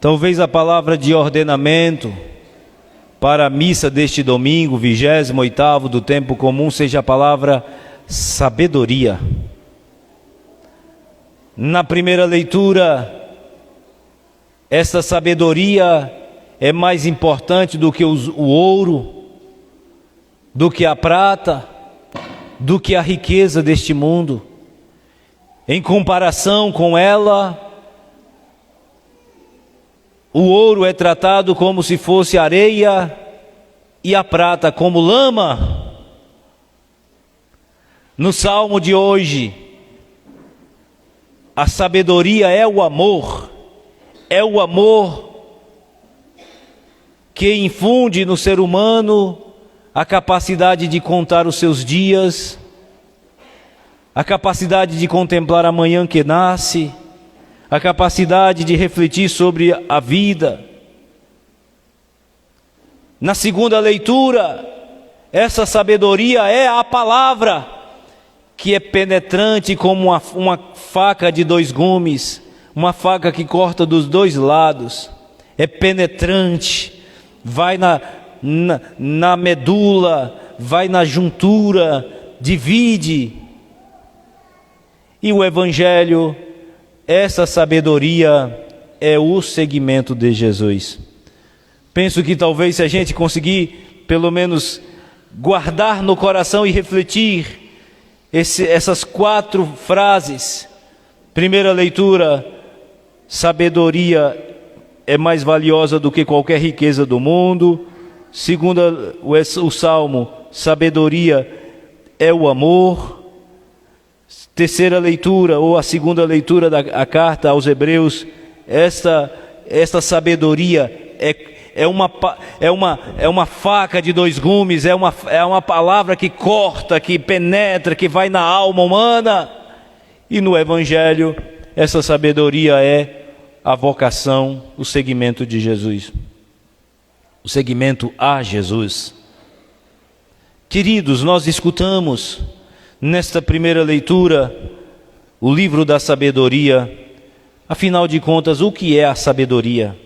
Talvez a palavra de ordenamento para a missa deste domingo, 28º do tempo comum, seja a palavra sabedoria. Na primeira leitura, essa sabedoria é mais importante do que o ouro, do que a prata, do que a riqueza deste mundo. Em comparação com ela, o ouro é tratado como se fosse areia e a prata como lama. No salmo de hoje, a sabedoria é o amor que infunde no ser humano a capacidade de contar os seus dias, a capacidade de contemplar a manhã que nasce, a capacidade de refletir sobre a vida. Na segunda leitura, essa sabedoria é a palavra, que é penetrante como uma faca de dois gumes, uma faca que corta dos dois lados, é penetrante, vai na medula, vai na juntura, divide. E o Evangelho, essa sabedoria é o seguimento de Jesus. Penso que talvez se a gente conseguir pelo menos guardar no coração e refletir essas 4 frases. Primeira leitura, sabedoria é mais valiosa do que qualquer riqueza do mundo. Segunda, o Salmo, sabedoria é o amor. Terceira leitura, ou a segunda leitura da carta aos Hebreus, esta sabedoria é uma faca de dois gumes, é uma palavra que corta, que penetra, que vai na alma humana. E no Evangelho, essa sabedoria é a vocação, o seguimento de Jesus, o seguimento a Jesus. Queridos, nós escutamos nesta primeira leitura o livro da sabedoria. Afinal de contas, o que é a sabedoria?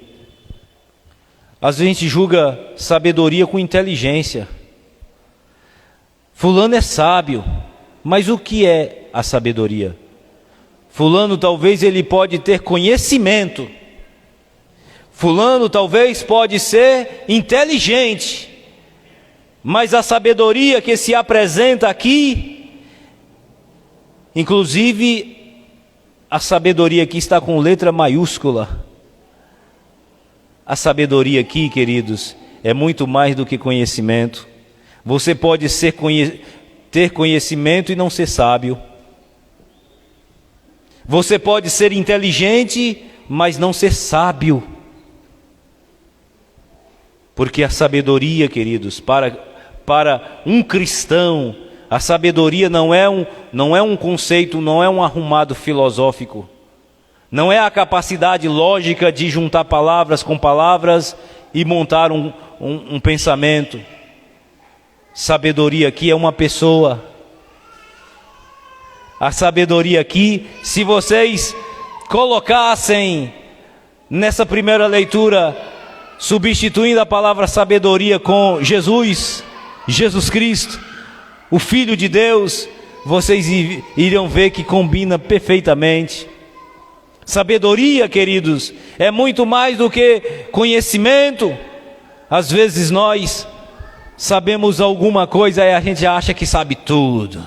Às vezes a gente julga sabedoria com inteligência. Fulano é sábio, mas o que é a sabedoria? Fulano talvez ele pode ter conhecimento. Fulano talvez pode ser inteligente, mas a sabedoria que se apresenta aqui, inclusive a sabedoria aqui está com letra maiúscula. A sabedoria aqui, queridos, é muito mais do que conhecimento. Você pode ter conhecimento e não ser sábio. Você pode ser inteligente, mas não ser sábio. Porque a sabedoria, queridos, para um cristão, a sabedoria não é um conceito, não é um arrumado filosófico. Não é a capacidade lógica de juntar palavras com palavras e montar um pensamento. Sabedoria aqui é uma pessoa. A sabedoria aqui, se vocês colocassem nessa primeira leitura, substituindo a palavra sabedoria com Jesus Cristo, o Filho de Deus, vocês iriam ver que combina perfeitamente. Sabedoria, queridos, é muito mais do que conhecimento. Às vezes nós sabemos alguma coisa e a gente acha que sabe tudo.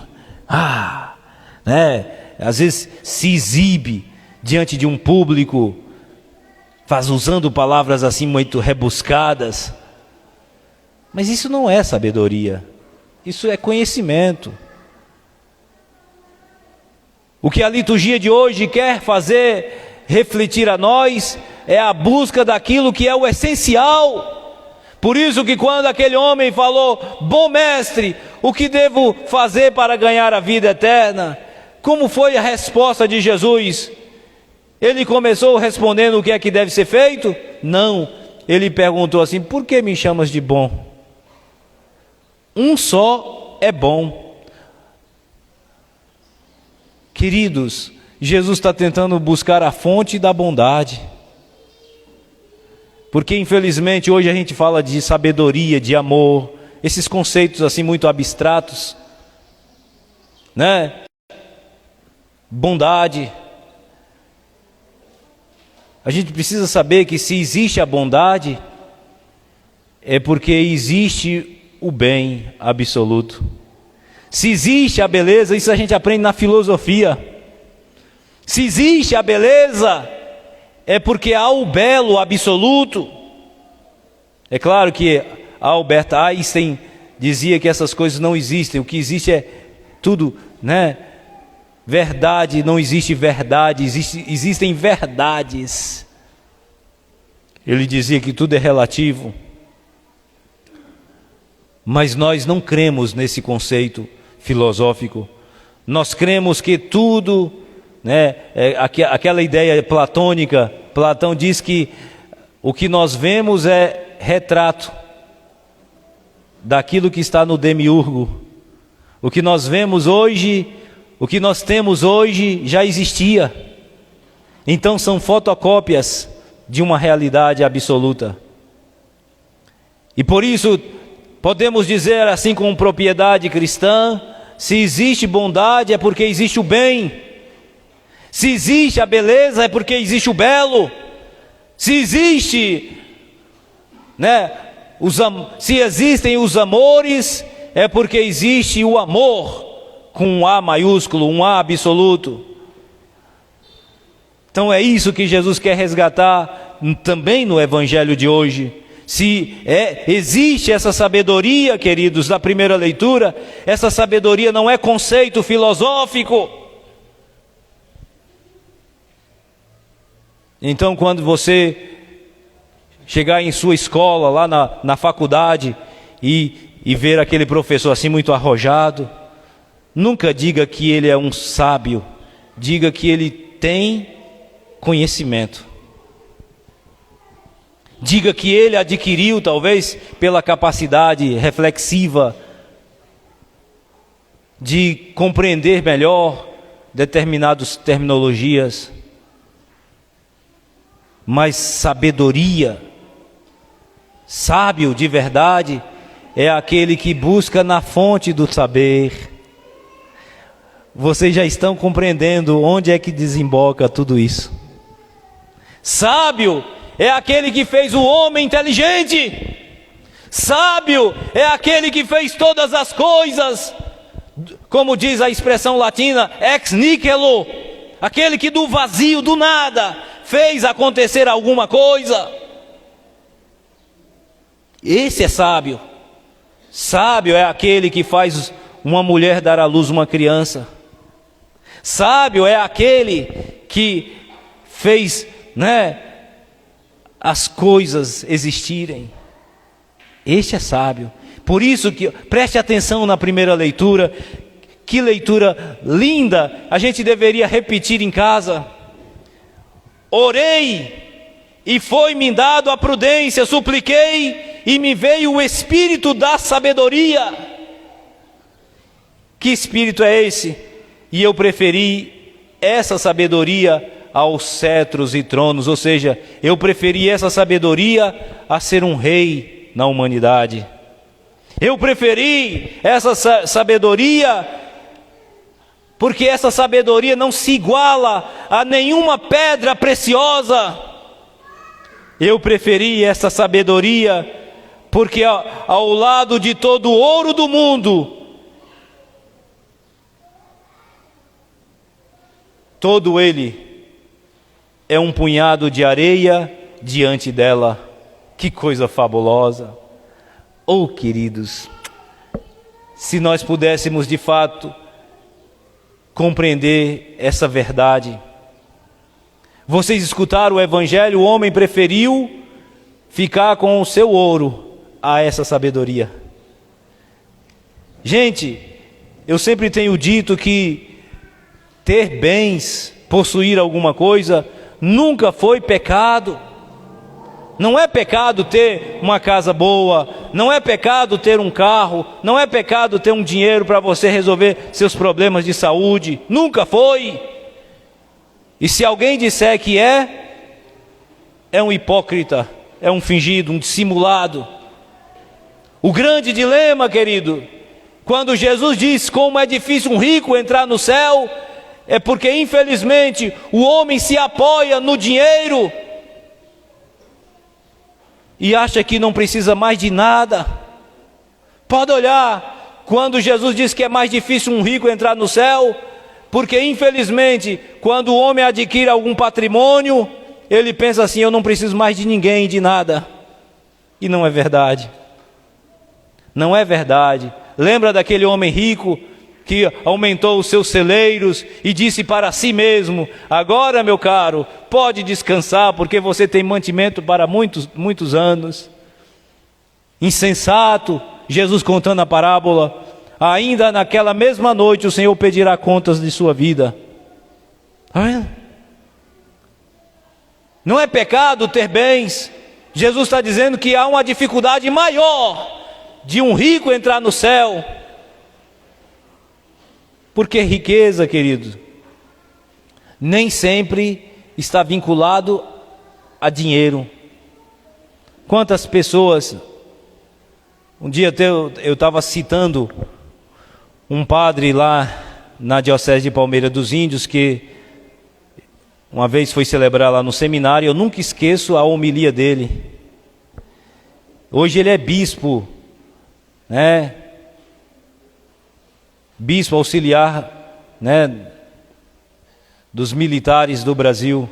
Às vezes se exibe diante de um público, usando palavras assim muito rebuscadas. Mas isso não é sabedoria, isso é conhecimento. O que a liturgia de hoje quer fazer refletir a nós é a busca daquilo que é o essencial. Por isso que quando aquele homem falou: bom mestre, o que devo fazer para ganhar a vida eterna? Como foi a resposta de Jesus? Ele começou respondendo o que é que deve ser feito? Não, ele perguntou assim: por que me chamas de bom? Um só é bom. Queridos, Jesus está tentando buscar a fonte da bondade. Porque infelizmente hoje a gente fala de sabedoria, de amor, esses conceitos assim muito abstratos, né? Bondade. A gente precisa saber que se existe a bondade, é porque existe o bem absoluto. Se existe a beleza, isso a gente aprende na filosofia. Se existe a beleza, é porque há o belo absoluto. É claro que Albert Einstein dizia que essas coisas não existem. O que existe é tudo, né? Verdade, não existe verdade, existem verdades. Ele dizia que tudo é relativo. Mas nós não cremos nesse conceito filosófico. Nós cremos que tudo, né, aquela ideia platônica, Platão diz que o que nós vemos é retrato daquilo que está no demiurgo. O que nós vemos hoje, o que nós temos hoje já existia. Então são fotocópias de uma realidade absoluta. E por isso podemos dizer assim com propriedade cristã, se existe bondade é porque existe o bem. Se existe a beleza é porque existe o belo. Se existe, né, se existem os amores é porque existe o amor com um A maiúsculo, um A absoluto. Então é isso que Jesus quer resgatar também no evangelho de hoje. Se existe essa sabedoria, queridos, da primeira leitura, essa sabedoria não é conceito filosófico. Então quando você chegar em sua escola, lá na faculdade, e ver aquele professor assim muito arrojado, nunca diga que ele é um sábio, diga que ele tem conhecimento. Diga que ele adquiriu, talvez, pela capacidade reflexiva de compreender melhor determinadas terminologias. Mas sabedoria, sábio de verdade, é aquele que busca na fonte do saber. Vocês já estão compreendendo onde é que desemboca tudo isso. Sábio é aquele que fez o homem inteligente. Sábio é aquele que fez todas as coisas, como diz a expressão latina, ex nihilo, aquele que do vazio, do nada, fez acontecer alguma coisa. Esse é sábio. Sábio é aquele que faz uma mulher dar à luz uma criança. Sábio é aquele que fez, né, as coisas existirem. Este é sábio. Por isso que preste atenção na primeira leitura. Que leitura linda! A gente deveria repetir em casa. Orei e foi-me dado a prudência, supliquei e me veio o espírito da sabedoria. Que espírito é esse? E eu preferi essa sabedoria aos cetros e tronos, ou seja, eu preferi essa sabedoria a ser um rei na humanidade. Eu preferi essa sabedoria porque essa sabedoria não se iguala a nenhuma pedra preciosa. Eu preferi essa sabedoria porque ao lado de todo o ouro do mundo, todo ele é um punhado de areia diante dela. Que coisa fabulosa! Oh, queridos, se nós pudéssemos de fato compreender essa verdade. Vocês escutaram o evangelho, o homem preferiu ficar com o seu ouro a essa sabedoria. Gente, eu sempre tenho dito que ter bens, possuir alguma coisa, nunca foi pecado. Não é pecado ter uma casa boa, não é pecado ter um carro, não é pecado ter um dinheiro para você resolver seus problemas de saúde, nunca foi. E se alguém disser que é um hipócrita, é um fingido, um dissimulado. O grande dilema, querido, quando Jesus diz como é difícil um rico entrar no céu, é porque infelizmente o homem se apoia no dinheiro e acha que não precisa mais de nada. Pode olhar, quando Jesus diz que é mais difícil um rico entrar no céu, porque infelizmente quando o homem adquire algum patrimônio, ele pensa assim: eu não preciso mais de ninguém, de nada. E não é verdade. Não é verdade. Lembra daquele homem rico que aumentou os seus celeiros e disse para si mesmo: agora, meu caro, pode descansar, porque você tem mantimento para muitos anos. Insensato. Jesus contando a parábola: ainda naquela mesma noite o Senhor pedirá contas de sua vida. Está vendo? Não é pecado ter bens. Jesus está dizendo que há uma dificuldade maior de um rico entrar no céu. Porque riqueza, querido, nem sempre está vinculado a dinheiro. Quantas pessoas... Um dia eu estava citando um padre lá na Diocese de Palmeira dos Índios, que uma vez foi celebrar lá no seminário. Eu nunca esqueço a homilia dele. Hoje ele é bispo, né? Bispo auxiliar, né, dos militares do Brasil,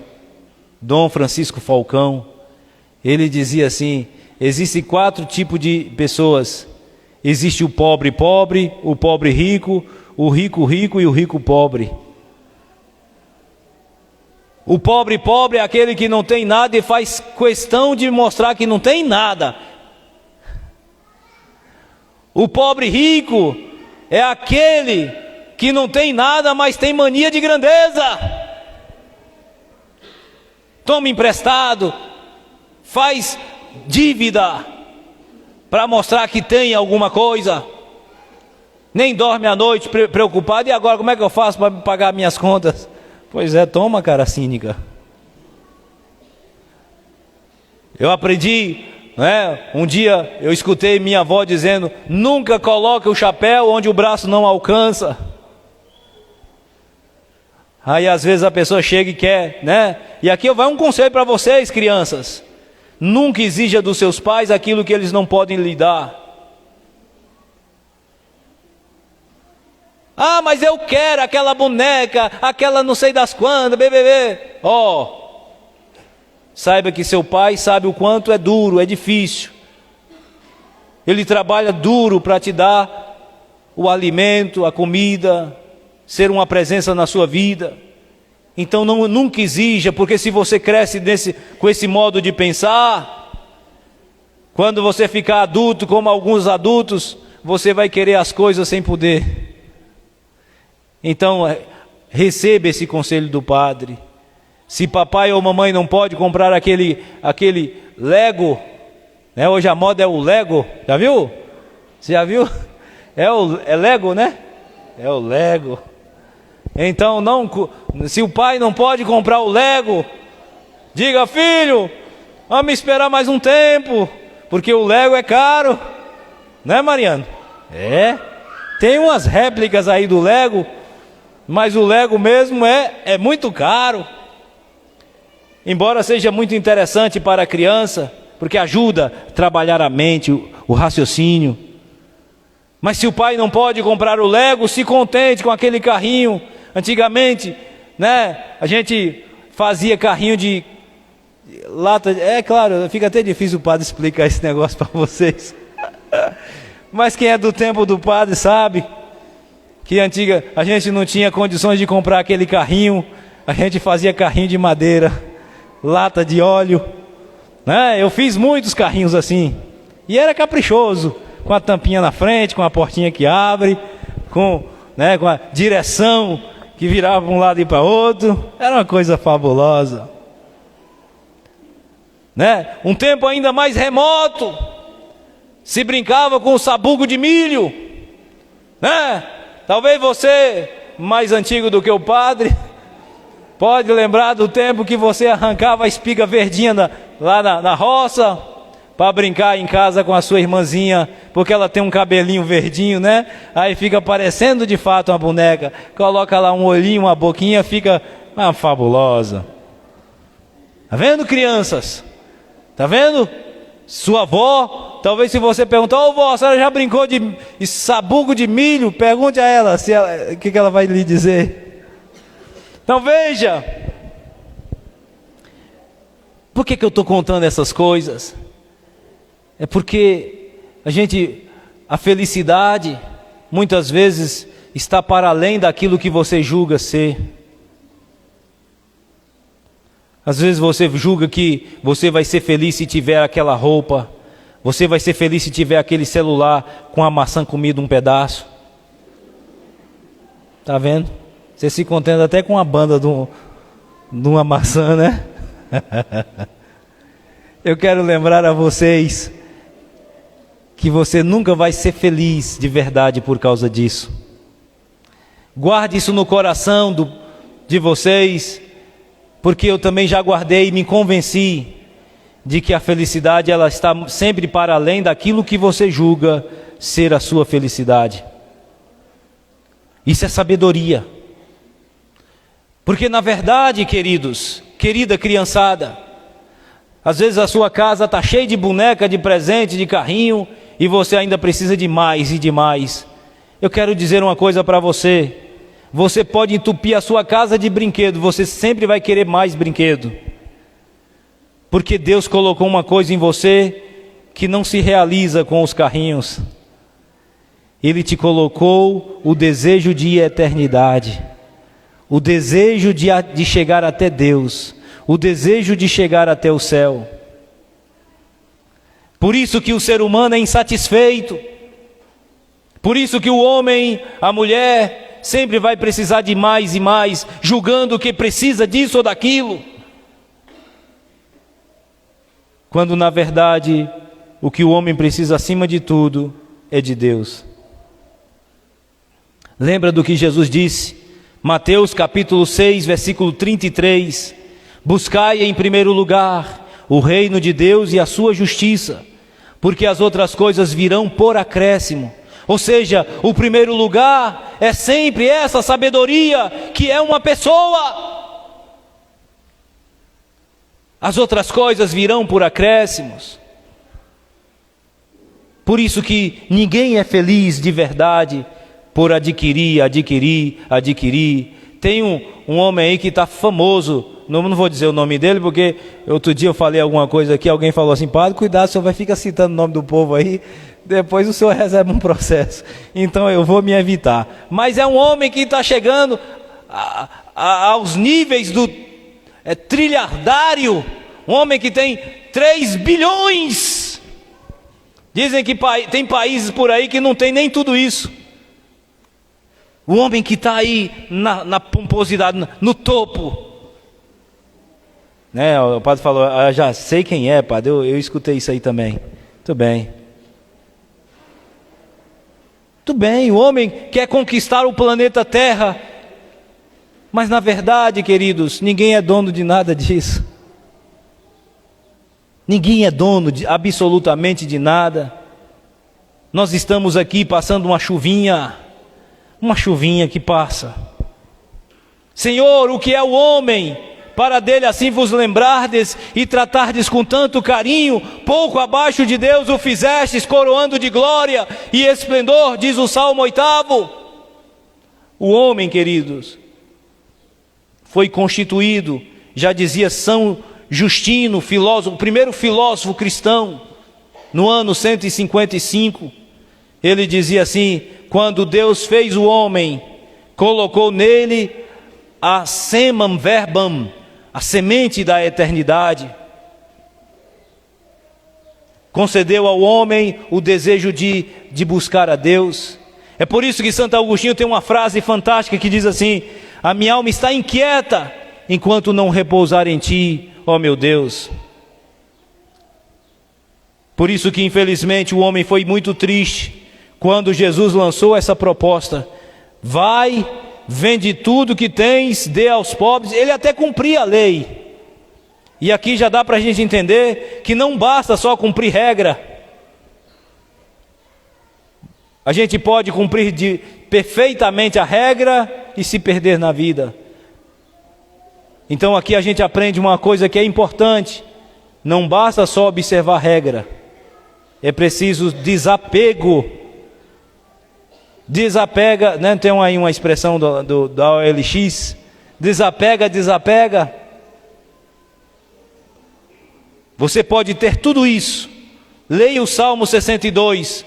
Dom Francisco Falcão. Ele dizia assim: existem 4 tipos de pessoas. Existe o pobre pobre, o pobre rico, o rico rico e o rico pobre. O pobre pobre é aquele que não tem nada e faz questão de mostrar que não tem nada. O pobre rico é aquele que não tem nada, mas tem mania de grandeza. Toma emprestado, faz dívida para mostrar que tem alguma coisa. Nem dorme à noite preocupado: e agora como é que eu faço para pagar minhas contas? Pois é, toma, cara cínica. Eu aprendi, né? Um dia eu escutei minha avó dizendo: nunca coloque o chapéu onde o braço não alcança. Aí às vezes a pessoa chega e quer, né? E aqui vai um conselho para vocês, crianças: nunca exija dos seus pais aquilo que eles não podem lhe dar. Ah, mas eu quero aquela boneca, aquela não sei das quantas, BBB. Saiba que seu pai sabe o quanto é duro, é difícil. Ele trabalha duro para te dar o alimento, a comida, ser uma presença na sua vida. Então nunca exija, porque se você cresce com esse modo de pensar, quando você ficar adulto, como alguns adultos, você vai querer as coisas sem poder. Então receba esse conselho do padre. Se papai ou mamãe não pode comprar aquele Lego, né? Hoje a moda é o Lego, já viu? Você já viu? É Lego, né? É o Lego. Então se o pai não pode comprar o Lego, diga: filho, vamos esperar mais um tempo, porque o Lego é caro, né, Mariano? Tem umas réplicas aí do Lego, mas o Lego mesmo é muito caro. Embora seja muito interessante para a criança, porque ajuda a trabalhar a mente, o raciocínio. Mas se o pai não pode comprar o Lego, se contente com aquele carrinho. Antigamente, né, a gente fazia carrinho de lata. É claro, fica até difícil o padre explicar esse negócio para vocês. Mas quem é do tempo do padre sabe que a gente não tinha condições de comprar aquele carrinho. A gente fazia carrinho de madeira, lata de óleo, né? Eu fiz muitos carrinhos assim. E era caprichoso, com a tampinha na frente, com a portinha que abre, com a direção que virava para um lado e para outro. Era uma coisa fabulosa, né? Um tempo ainda mais remoto, se brincava com o sabugo de milho, né? Talvez você, mais antigo do que o padre, pode lembrar do tempo que você arrancava a espiga verdinha lá na roça, para brincar em casa com a sua irmãzinha, porque ela tem um cabelinho verdinho, né? Aí fica parecendo de fato uma boneca. Coloca lá um olhinho, uma boquinha, fica fabulosa. Tá vendo, crianças? Tá vendo? Sua avó, talvez se você perguntar: ô vó, a senhora já brincou de sabugo de milho? Pergunte a ela, o que ela vai lhe dizer. Então veja, por que eu estou contando essas coisas? É porque a felicidade muitas vezes está para além daquilo que você julga ser. Às vezes você julga que você vai ser feliz se tiver aquela roupa, você vai ser feliz se tiver aquele celular com a maçã comida um pedaço. Tá vendo? Você se contenta até com a banda de uma maçã, né? Eu quero lembrar a vocês que você nunca vai ser feliz de verdade por causa disso. Guarde isso no coração de vocês, porque eu também já guardei e me convenci de que a felicidade ela está sempre para além daquilo que você julga ser a sua felicidade. Isso é sabedoria. Porque na verdade, queridos, querida criançada, às vezes a sua casa está cheia de boneca, de presente, de carrinho, e você ainda precisa de mais e de mais. Eu quero dizer uma coisa para você. Você pode entupir a sua casa de brinquedo, você sempre vai querer mais brinquedo. Porque Deus colocou uma coisa em você que não se realiza com os carrinhos. Ele te colocou o desejo de eternidade, o desejo de chegar até Deus, o desejo de chegar até o céu. Por isso que o ser humano é insatisfeito. Por isso que o homem, a mulher, sempre vai precisar de mais e mais, julgando que precisa disso ou daquilo. Quando na verdade, o que o homem precisa acima de tudo é de Deus. Lembra do que Jesus disse? Mateus capítulo 6, versículo 33. Buscai em primeiro lugar o reino de Deus e a sua justiça, porque as outras coisas virão por acréscimo. Ou seja, o primeiro lugar é sempre essa sabedoria que é uma pessoa. As outras coisas virão por acréscimos. Por isso que ninguém é feliz de verdade por adquirir. Tem um homem aí que está famoso, não vou dizer o nome dele, porque outro dia eu falei alguma coisa aqui, alguém falou assim: padre, cuidado, o senhor vai ficar citando o nome do povo aí, depois o senhor recebe um processo. Então eu vou me evitar. Mas é um homem que está chegando aos níveis do trilhardário, um homem que tem 3 bilhões. Dizem que tem países por aí que não tem nem tudo isso. O homem que está aí na pomposidade, no topo. Né? O padre falou: já sei quem é, padre, eu escutei isso aí também. Tudo bem. Tudo bem, o homem quer conquistar o planeta Terra. Mas na verdade, queridos, ninguém é dono de nada disso. Ninguém é dono absolutamente de nada. Nós estamos aqui passando uma chuvinha que passa. Senhor, o que é o homem, para dele assim vos lembrardes e tratardes com tanto carinho? Pouco abaixo de Deus o fizestes, coroando de glória e esplendor, diz o Salmo 8º. O homem, queridos, foi constituído, já dizia São Justino, filósofo, o primeiro filósofo cristão, no ano 155, ele dizia assim: quando Deus fez o homem, colocou nele a semam verbum, a semente da eternidade, concedeu ao homem o desejo de buscar a Deus. É por isso que Santo Agostinho tem uma frase fantástica que diz assim: a minha alma está inquieta enquanto não repousar em ti, ó meu Deus. Por isso que infelizmente o homem foi muito triste quando Jesus lançou essa proposta: vai, vende tudo que tens, dê aos pobres. Ele até cumpria a lei, E aqui já dá para a gente entender que não basta só cumprir regra. A gente pode cumprir perfeitamente a regra e se perder na vida. Então aqui a gente aprende uma coisa que é importante. Não basta só observar a regra. É preciso desapego. Desapega, né? Tem aí uma expressão da OLX. Desapega. Você pode ter tudo isso. Leia o Salmo 62,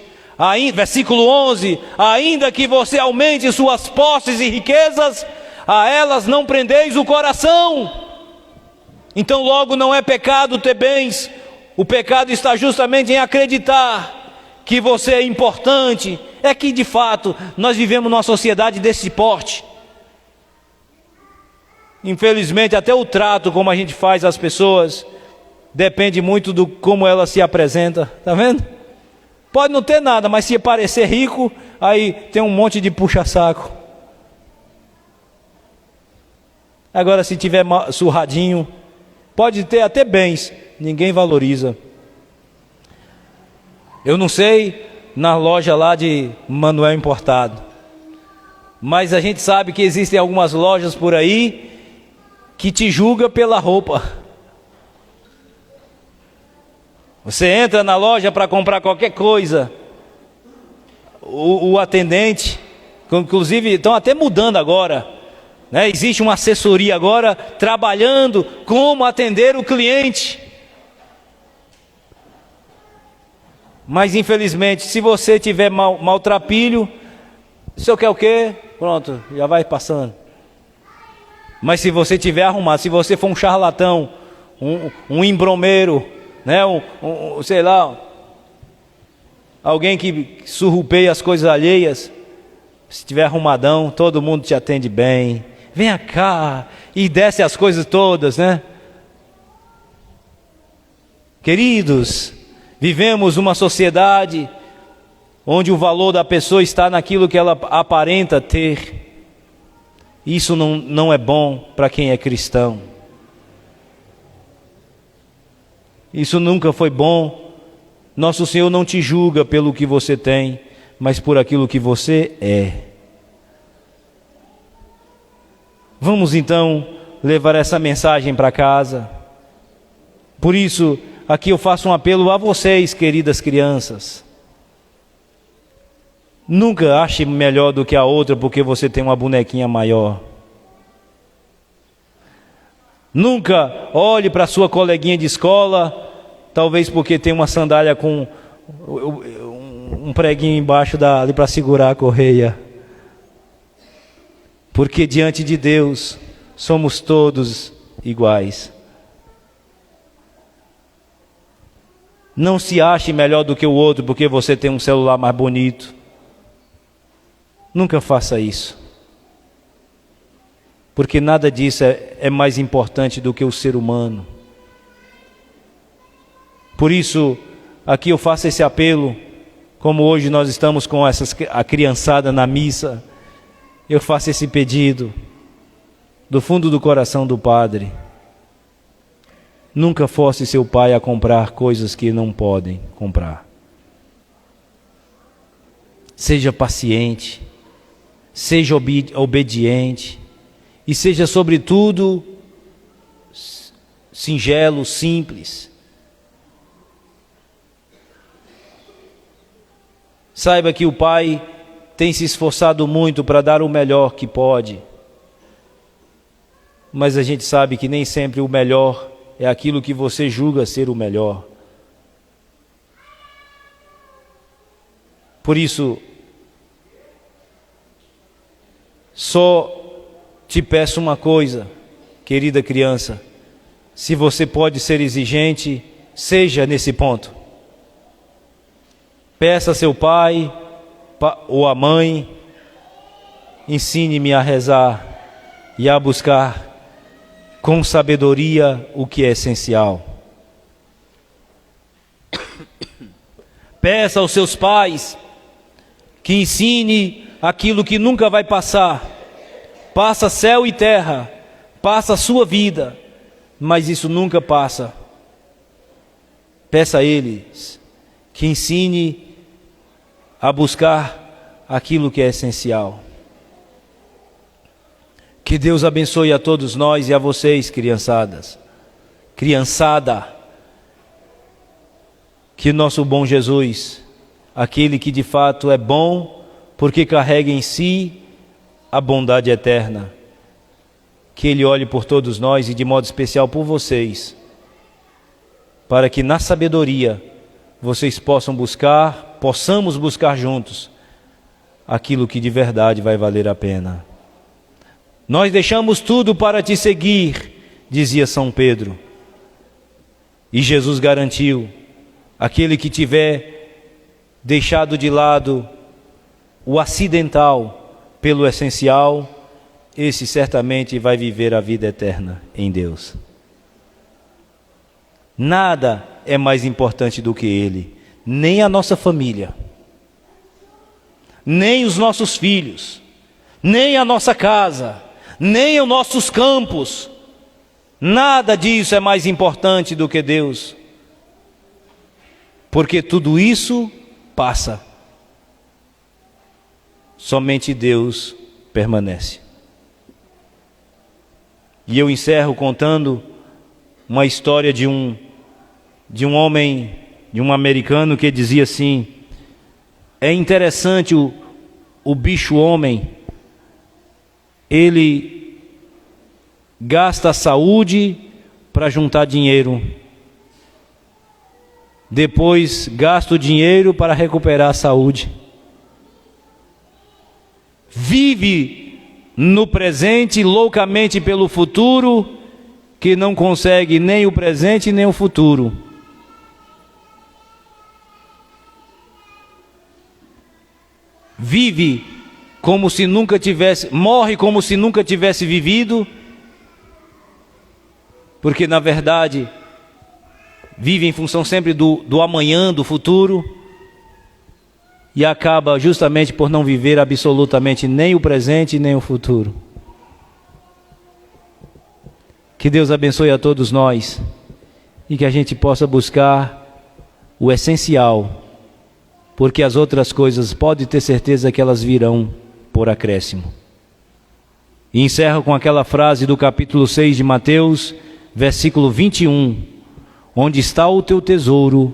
versículo 11. Ainda que você aumente suas posses e riquezas, a elas não prendeis o coração. Então logo não é pecado ter bens. O pecado está justamente em acreditar que você é importante. É que de fato nós vivemos numa sociedade desse porte. Infelizmente até o trato como a gente faz às pessoas depende muito do como ela se apresenta. Está vendo? Pode não ter nada, mas se parecer rico, aí tem um monte de puxa-saco. Agora se tiver surradinho, pode ter até bens, ninguém valoriza. Eu não sei na loja lá de Manuel Importado, mas a gente sabe que existem algumas lojas por aí que te julgam pela roupa. Você entra na loja para comprar qualquer coisa, o atendente, inclusive estão até mudando agora, né? Existe uma assessoria agora trabalhando como atender o cliente. Mas infelizmente, se você tiver maltrapilho, o senhor quer o quê? Pronto, já vai passando. Mas se você tiver arrumado, se você for um charlatão, um embromeiro, né? Sei lá, alguém que surrupeia as coisas alheias, se tiver arrumadão, todo mundo te atende bem. Venha cá e desce as coisas todas, né? Queridos, vivemos uma sociedade onde o valor da pessoa está naquilo que ela aparenta ter. Isso não é bom para quem é cristão. Isso nunca foi bom. Nosso Senhor não te julga pelo que você tem, mas por aquilo que você é. Vamos então levar essa mensagem para casa. Por isso, aqui eu faço um apelo a vocês, queridas crianças. Nunca ache melhor do que a outra porque você tem uma bonequinha maior. Nunca olhe para sua coleguinha de escola, talvez porque tem uma sandália com um preguinho embaixo ali para segurar a correia. Porque diante de Deus somos todos iguais. Não se ache melhor do que o outro porque você tem um celular mais bonito. Nunca faça isso. Porque nada disso é mais importante do que o ser humano. Por isso, aqui eu faço esse apelo, como hoje nós estamos com a criançada na missa, eu faço esse pedido do fundo do coração do Padre. Nunca force seu pai a comprar coisas que não podem comprar. Seja paciente, seja obediente e seja sobretudo singelo, simples. Saiba que o pai tem se esforçado muito para dar o melhor que pode, mas a gente sabe que nem sempre o melhor é aquilo que você julga ser o melhor. Por isso, só te peço uma coisa, querida criança, se você pode ser exigente, seja nesse ponto. Peça a seu pai ou a mãe, ensine-me a rezar e a buscar com sabedoria o que é essencial. Peça aos seus pais que ensine aquilo que nunca vai passar. Passa céu e terra, passa a sua vida, mas isso nunca passa. Peça a eles que ensine a buscar aquilo que é essencial. Que Deus abençoe a todos nós e a vocês, criançada. Que nosso bom Jesus, aquele que de fato é bom, porque carrega em si a bondade eterna, que Ele olhe por todos nós e de modo especial por vocês, para que na sabedoria vocês possamos buscar juntos aquilo que de verdade vai valer a pena. Nós deixamos tudo para te seguir, dizia São Pedro. E Jesus garantiu: aquele que tiver deixado de lado o acidental pelo essencial, esse certamente vai viver a vida eterna em Deus. Nada é mais importante do que Ele, nem a nossa família, nem os nossos filhos, nem a nossa casa, nem os nossos campos. Nada disso é mais importante do que Deus, porque tudo isso passa. Somente Deus permanece. E eu encerro contando uma história de um homem, de um americano, que dizia assim: é interessante o bicho homem, ele gasta a saúde para juntar dinheiro, depois gasta o dinheiro para recuperar a saúde, vive no presente loucamente pelo futuro, que não consegue nem o presente nem o futuro. Vive como se nunca tivesse, morre como se nunca tivesse vivido, porque na verdade vive em função sempre do amanhã, do futuro, e acaba justamente por não viver absolutamente nem o presente nem o futuro. Que Deus abençoe a todos nós e que a gente possa buscar o essencial, porque as outras coisas pode ter certeza que elas virão por acréscimo. E encerro com aquela frase do capítulo 6 de Mateus, versículo 21, onde está o teu tesouro,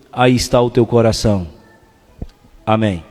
aí está o teu coração. Amém.